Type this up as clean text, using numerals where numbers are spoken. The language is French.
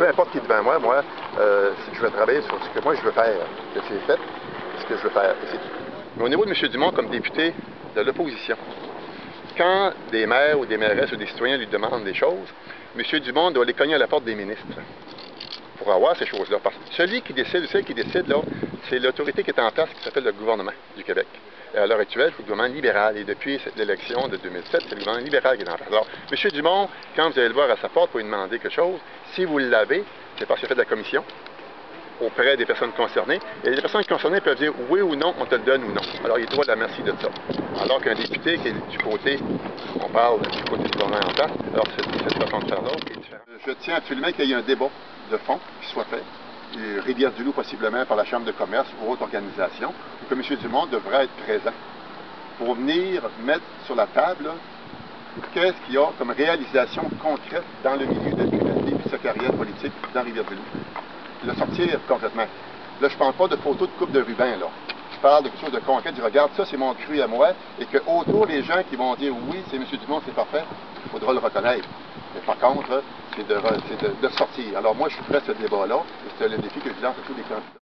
peu importe qui est devant moi, c'est que je vais travailler sur ce que moi je veux faire, que c'est fait, ce que je veux faire, et c'est tout. Mais au niveau de M. Dumont, comme député de l'opposition, quand des maires ou des mairesses ou des citoyens lui demandent des choses, M. Dumont doit les cogner à la porte des ministres pour avoir ces choses-là. Parce que celui qui décide, ou celle qui décide, là, c'est l'autorité qui est en place qui s'appelle le gouvernement du Québec. Et à l'heure actuelle, c'est le gouvernement libéral. Et depuis l'élection de 2007, c'est le gouvernement libéral qui est en place. Alors, M. Dumont, quand vous allez le voir à sa porte pour lui demander quelque chose, si vous l'avez, c'est parce qu'il a fait de la commission auprès des personnes concernées. Et les personnes concernées peuvent dire oui ou non, on te le donne ou non. Alors, il est droit de la merci de ça. Alors qu'un député qui est du côté, on parle du côté du gouvernement en place, alors cette façon de faire-là est différente. Je tiens absolument qu'il y ait un débat de fond qui soit fait, Rivière-du-Loup possiblement par la Chambre de commerce ou autre organisation, où que M. Dumont devrait être présent pour venir mettre sur la table qu'est-ce qu'il y a comme réalisation concrète dans le milieu de la criminalité et de sa carrière politique dans Rivière-du-Loup. Le sortir complètement. Là, je ne parle pas de photos de coupe de ruban, là. Je parle de quelque chose de concret. Je regarde, ça, c'est mon cru à moi, et que autour, les gens qui vont dire oui, c'est M. Dumont, c'est parfait, il faudra le reconnaître. Mais par contre, c'est de sortir. Alors moi, je suis prêt à ce débat-là, et c'est le défi que je lance à tous les candidats.